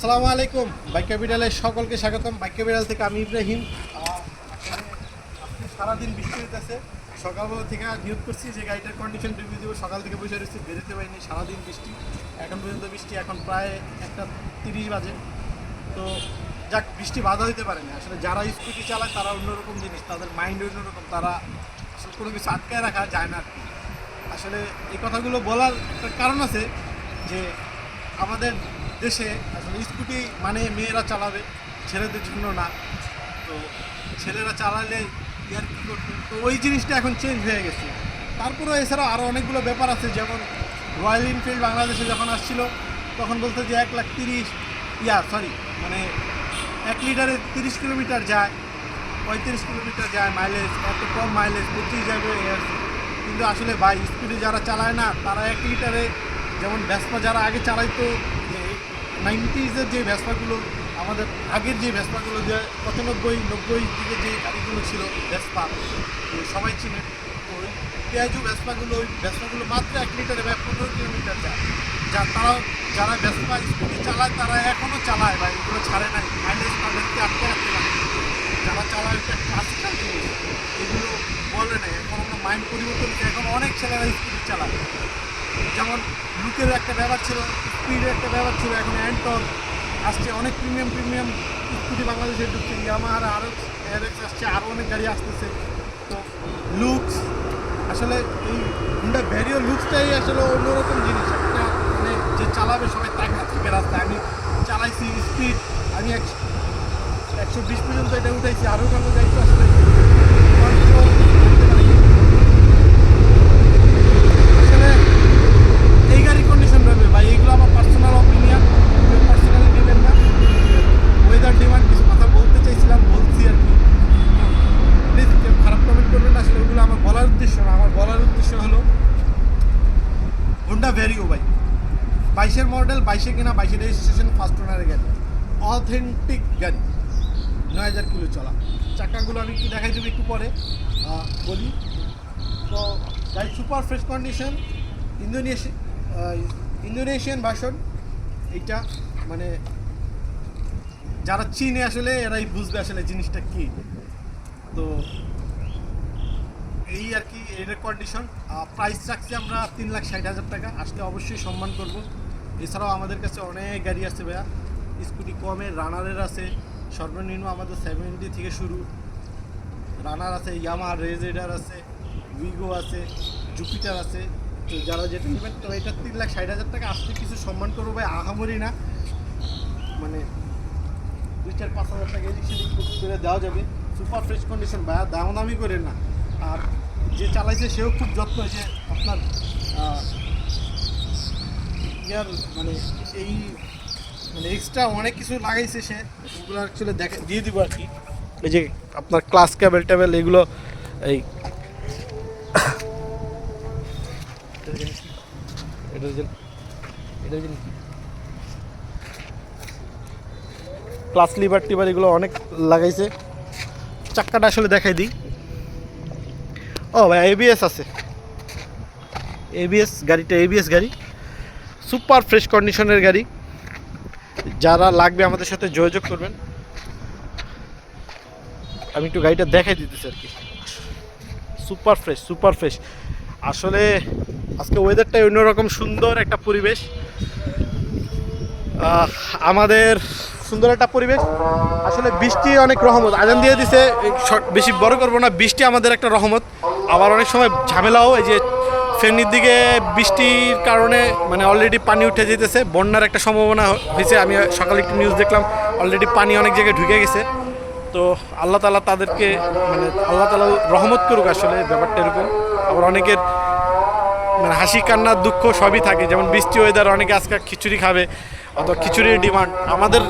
আসসালামু আলাইকুম। বাইক ক্যাপিটালের সকলকে স্বাগতম। বাইক ক্যাপিটাল থেকে আমি ইব্রাহিম। আপনি সারাদিন বৃষ্টি হইতেছে, সকালবেলা থেকে নিয়োগ করছি যে গাড়িটার কন্ডিশন রিভিউ দেবো। সকাল থেকে বসে রয়েছি, বেরোতে পারিনি, সারাদিন বৃষ্টি, এখন পর্যন্ত বৃষ্টি, এখন প্রায় 1:30 বাজে। তো যাক, বৃষ্টি বাধা হইতে পারে না। আসলে যারা স্কুটি চালায় তারা অন্যরকম জিনিস, তাদের মাইন্ড অন্যরকম, তারা আসলে কোনো কিছু আটকায় রাখা যায় না আর কি। আসলে এই কথাগুলো বলার একটা কারণ আছে যে আমাদের দেশে আসলে স্কুটি মানে মেয়েরা চালাবে, ছেলেদের জন্য না। তো ছেলেরা চালালে ইয়ার কী করতো, তো ওই জিনিসটা এখন চেঞ্জ হয়ে গেছে। তারপরেও এছাড়াও আরও অনেকগুলো ব্যাপার আছে, যেমন রয়্যাল এনফিল্ড বাংলাদেশে যখন আসছিল তখন বলতো যে 1,30,000 মানে 1 লিটারে 30 কিলোমিটার যায়, 35 কিলোমিটার যায় মাইলেজ, এত কম মাইলেজ 25 যাবে। কিন্তু আসলে ভাই, স্কুটি যারা চালায় না তারা 1 লিটারে, যেমন ভেসপা যারা আগে চালাইতো, 90s-এর যে ভেসপাগুলো, আমাদের আগের যে ভেসপাগুলো, যে 95-90 দিকে যে গাড়িগুলো ছিল ভেসপা, সবাই চিনে, ওই পেঁয়াজু ভেসপাগুলো, ওই ভেসপাগুলো মাত্র 1 লিটারে 15 কিলোমিটার যায়। যারা ভেসপা স্কুটি চালায় তারা এখনও চালায় ভাই, এগুলো ছাড়ে নাই, মাইলেজ তাদেরকে আটকে রাখতে পারে। যারা চালায় একটা ক্লাসিক্যাল জিনিস, এগুলো বলে নেই। এখন আমরা মাইন্ড পরিবর্তন হচ্ছে, এখন অনেক ছেলেরা স্কুটি চালায়। যেমন লুকের একটা ব্যাপার ছিল, স্পিডের একটা ব্যাপার ছিল, এখন অ্যান্টন আসছে, অনেক প্রিমিয়াম স্কুটি বাংলাদেশে ঢুকছে, ইয়ামাহার আরও এরএক্স আসছে, আরও অনেক গাড়ি আসতেছে। তো লুকস, আসলে এই হুন্ডা ভ্যারিও লুকসটাই আসলে অন্যরকম জিনিস। একটা মানে যে চালাবে সবাই তাকা থাকে রাস্তায়। আমি চালাইছি স্পিড, আমি 120 পর্যন্ত এটা উঠাইছি, আরও ভালো যাইতো। আসলে control করতে পারি। আসলে এই গাড়ির কন্ডিশন রয়েছে ভাই, এগুলো আমার পার্সোনাল অপিনিয়ন, পার্সোনালি নেবেন না। ওয়েদার ডিমান্ড কিছু কথা বলতে চাইছিলাম, বলছি আর কি। প্লিজ কেউ খারাপ কমেন্ট করবেন না, আসলে ওগুলো আমার বলার উদ্দেশ্য না। আমার বলার উদ্দেশ্য হলো হোন্ডা ভ্যারিও ভাই, 22-এর মডেল, 22-এ কিনা, 22-এর রেজিস্ট্রেশন, ফার্স্ট ওনারের গাড়ি, অথেন্টিক গাড়ি, 9,000 কিলো চলা। চাকাগুলো আমি কি দেখাই দেবো একটু পরে বলি। তো গাড়ি super fresh condition, Indonesian version এইটা। মানে যারা চিনে আসলে এরাই বুঝবে আসলে জিনিসটা কি। তো এই আর কি এর কন্ডিশন। প্রাইস রাখছি আমরা 3,60,000 টাকা, আসলে অবশ্যই সম্মান করব। এছাড়াও আমাদের কাছে অনেক গাড়ি আছে ভাইয়া, স্কুটি কমের, রানারের আছে, সর্বনিম্ন আমাদের 70 থেকে শুরু। রানার আছে, ইয়ামাহা রেজ রাইডার আছে, উইগো আছে, জুপিটার আছে। তো যারা যেটা নেবেন, তো এটা 3,60,000 টাকা, আসলে কিছু সম্মান করবো ভাই, আহামরি না। মানে 2-4-5 হাজার টাকা এদিক সেদিক করে দেওয়া যাবে। সুপার ফ্রেশ কন্ডিশন ভাইয়া, দামি করেন না। আর যে চালাইছে সেও খুব যত্ন হয়েছে আপনার ইয়ার, মানে এই মানে এক্সট্রা অনেক কিছু লাগাইছে সে, ওগুলো অ্যাকচুয়ালি দেখে দিয়ে দিব আর কি। এই যে আপনার ক্লাস কেবল টেবল, এগুলো এই ক্লাস লিভার টিভার এগুলো অনেক লাগাইছে। চাক্কাটা আসলে দেখাই দিই। ও ভাই, এবিএস আছে, এবিএস গাড়িটা, এবিএস গাড়ি, সুপার ফ্রেশ কন্ডিশনের গাড়ি। যারা লাগবে আমাদের সাথে যোগাযোগ করবেন। আমি একটু গাড়িটা দেখাই দিতেছি আর কি। Super fresh. আসলে আজকে ওয়েদারটাই অন্যরকম, সুন্দর একটা পরিবেশ, আমাদের সুন্দর একটা পরিবেশ। আসলে বৃষ্টি অনেক রহমত, আজান দিয়ে দিছে, বেশি বড় করবো না। বৃষ্টি আমাদের একটা রহমত, আবার অনেক সময় ঝামেলাও। এই যে ফেনীর দিকে বৃষ্টির কারণে মানে অলরেডি পানি উঠে যেতেছে, বন্যার একটা সম্ভাবনা হয়েছে। আমি সকালে একটু নিউজ দেখলাম, অলরেডি পানি অনেক জায়গায় ঢুকে গেছে। তো আল্লাহ তাআলা তাদেরকে, মানে আল্লাহ তাআলা রহমত করুক, আসলে ব্যাপারটা এরকম। আবার অনেকের মানে হাসি কান্না দুঃখ সবই থাকে, যেমন বৃষ্টি ওয়েদার, অনেকে আজকে খিচুড়ি খাবে, অথবা খিচুড়ির ডিমান্ড, আমাদের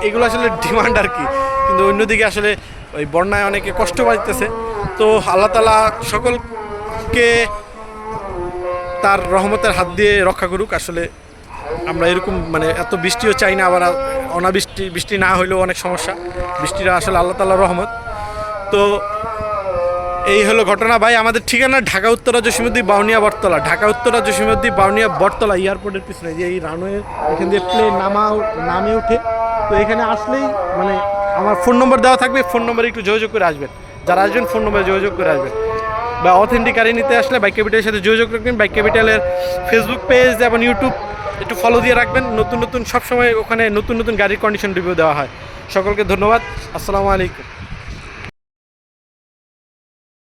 এগুলো আসলে ডিমান্ড আর কি। কিন্তু অন্যদিকে আসলে ওই বন্যায় অনেকে কষ্ট পাইতেছে। তো আল্লাহ তাআলা সকলকে তার রহমতের হাত দিয়ে রক্ষা করুক। আসলে আমরা এরকম মানে এত বৃষ্টিও চাই না, আবার বৃষ্টি না হইলেও অনেক সমস্যা। বৃষ্টিটা আসলে আল্লাহ তাআলার রহমত। তো এই হলো ঘটনা ভাই। আমাদের ঠিকানা ঢাকা উত্তরা জসীমউদ্দিন বাউনিয়া বটতলা, ঢাকা উত্তরা জসীমউদ্দিন বাউনিয়া বটতলা এয়ারপোর্টের পিছনে, যে এই রানওয়ে এখান দিয়ে প্লেন নামে ওঠে। তো এখানে আসলেই মানে আমার ফোন নম্বর দেওয়া থাকবে, ফোন নম্বরে একটু যোগাযোগ করে আসবেন। যারা আসবেন ফোন নম্বরে যোগাযোগ করে আসবেন। বা অথেন্টিক গাড়ি নিতে আসলে বাইক ক্যাপিটালের সাথে যোগাযোগ রাখবেন। বাইক ক্যাপিটালের ফেসবুক পেজ এবং ইউটিউব একটু ফলো দিয়ে রাখবেন। নতুন সবসময় ওখানে নতুন গাড়ির কন্ডিশন রিভিউ দেওয়া হয়। সকলকে ধন্যবাদ। আসসালামু আলাইকুম।